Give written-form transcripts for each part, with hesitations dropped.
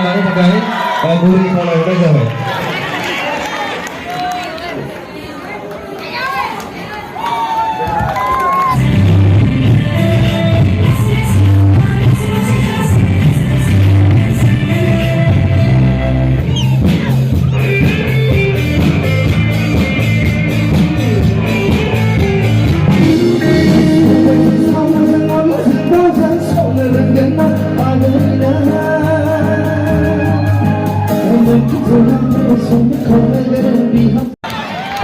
लानो थाखाय गुरै खावलायहरनाय जाबाय।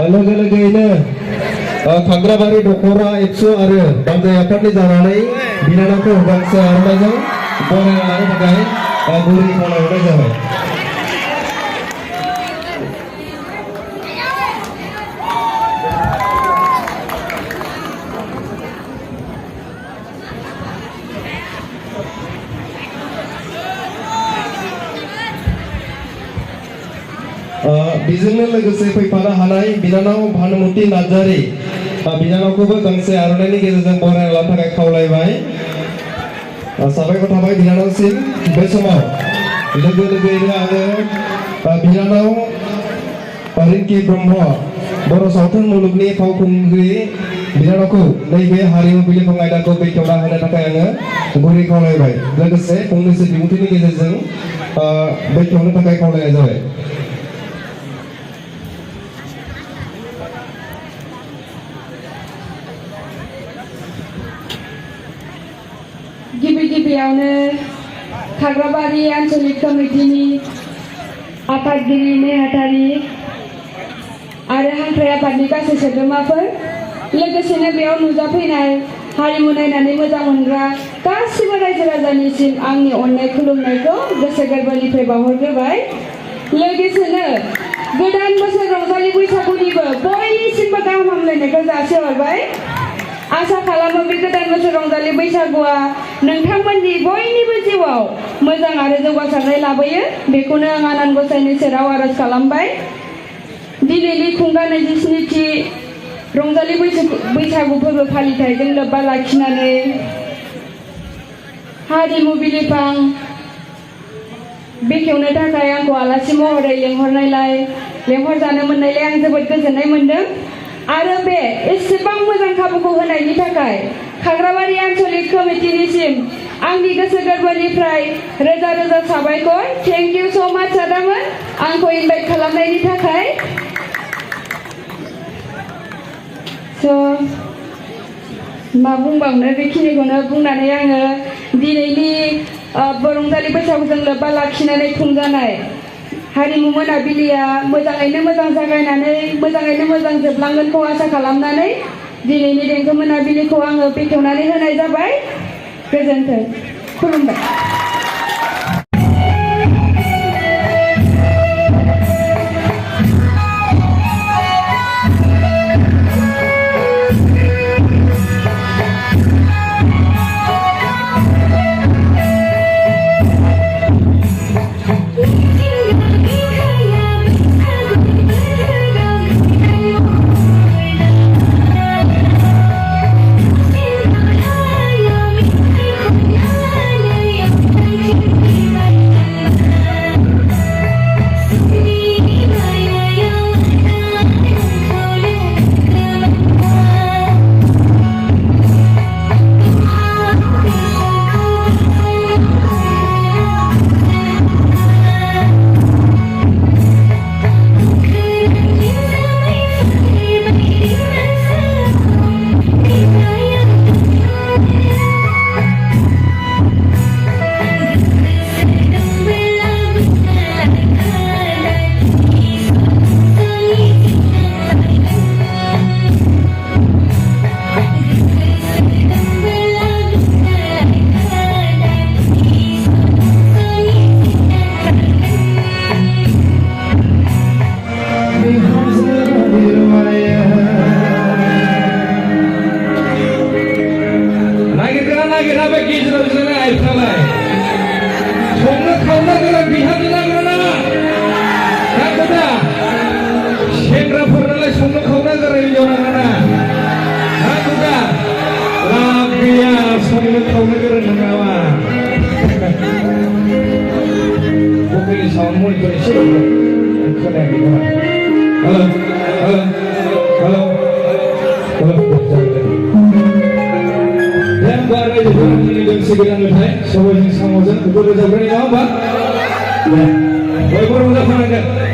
लोगो-लोगोयैनो खाग्राबारि दख'रा 100 आरो बांजाय आफादनि जानानै बिनानावखौ गांसे आर'नाइजों बरायना लानो थाखाय गुरै खावलायहरनाय जाबाय। बेजोंनो लोगोसे फैफानो हानाय बिनानाव भानुमति नार्जारी बिनानावखौबो गांसे आर'नाइनि गेजेरजों बरायना लानो थाखाय खावलायबाय। साबायखर थाबाय बिनानावसिम। बे समाव लोगो-लोगोयैनो आङो बिनानाव रिंकि ब्रह्म बर' सावथुन मुलुगनि फावखुंग्रि बिनानावखौ नैबे हारिमु बिलिफां आयदाखौ बेखेवना होनो थाखाय आङो गुरै खावलायबाय। लोगोसे फंनैसो बिबुंथिनि गेजेरजों बेखेवनो थाखाय खावलायनाय जाबाय। गिबियावनो खाग्राबारि आन्चलिक कमिटिनि आफादगिरि नेहाथारि आरो हांख्राय आफादनि गासै सोद्रोमाफोर, लोगोसेनो बेयाव नुजाफैनाय हारिमु नायनानै मोजां मोनग्रा गासिबो रायजो राजानिसिम आंनि अननाय खुलुमनायखौ गोसो गोरबोनिफ्राय बावहरग्रोबाय। लोगोसेनो गोदान बोसोर रंजालि बैसागुनिबो बयनिसिमबो गाहाम हामलायनायखौ जासिहरबाय। आसा खालामो बे गोदान बोसोर रंजालि बैसागुआ नोंथांमोननि बयनिबो जिउआव मोजां आरो जौगासारनाय लाबोयो, बेखौनो आं आनान गसाइनि सेराव आरज खालामबाय। दिनैनि खुंगा 27थि रंजालि बैसागु फोरबो फालिथायजों लोब्बा लाखिनानै हारिमु बिलिफां बेखेवनो थाखाय आंखौ आलासि महरै लेंहरजानो मोननायलाय आं जोबोद गोजोननाय मोनदों। आरो बे एसेबां मोजां खाबुखौ होनायनि थाखाय खाग्राबारि आन्चलिक कमिटिनिसिम आंनि गोसो गोरबोनिफ्राय रोजा रोजा साबायखर। थेंक इउ स' माच आदामोन आंखौ इनभाइट खालामनायनि थाखाय। मा बुंबावनो, बेखिनिखौनो बुंनानै आङो दिनैनि रंजालि बैसागुजों लोब्बा लाखिनानै खुंजानाय हारिमु मोनाबिलिया मोजाङैनो मोजां जागायनानै मोजाङैनो मोजां जोबलांगोनखौ आसा खालामनानै दिनैनि देंखो मोनाबिलिखौ आङो बेखेवनानै होनाय जाबाय। गोजोन्थों, खुलुमबाय। mobile sound mo ito siya. Connect ito. Hello. Hello. Hello. Hello. Yang baru itu ini dan segala macam. Semua jenis samosan itu sudah berani apa? Ya. Baik baru sudah pernah.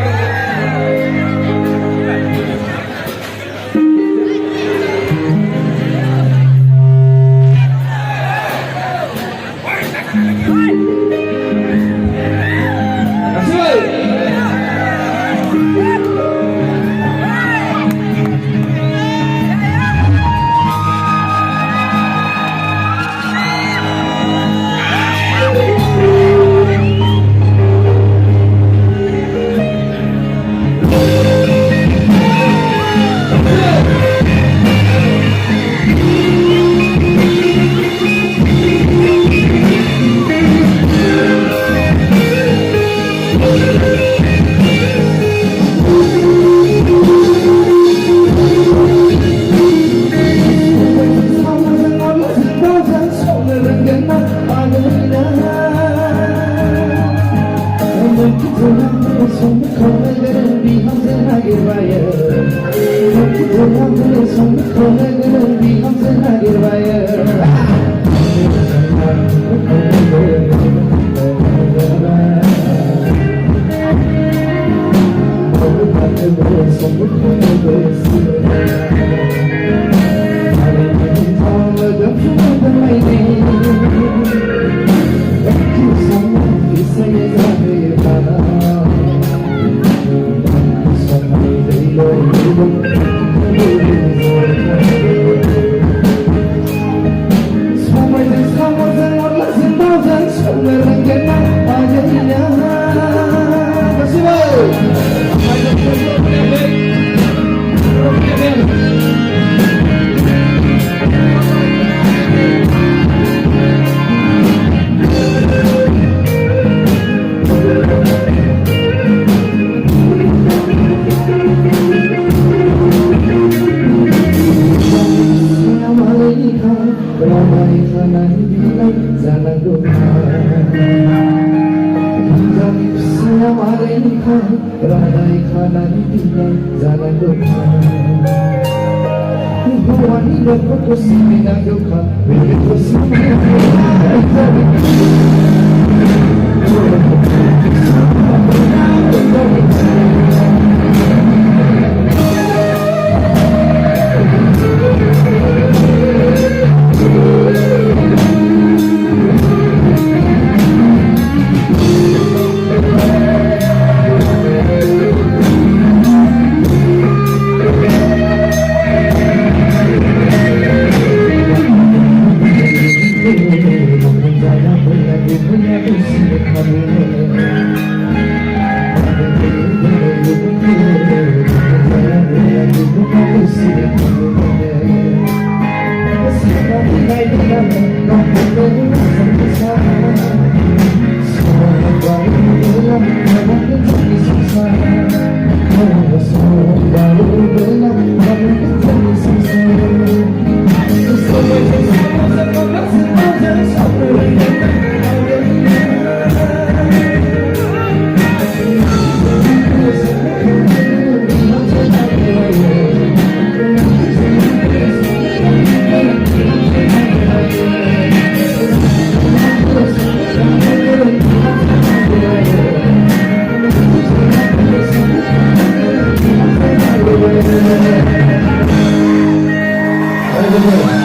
Hallelujah.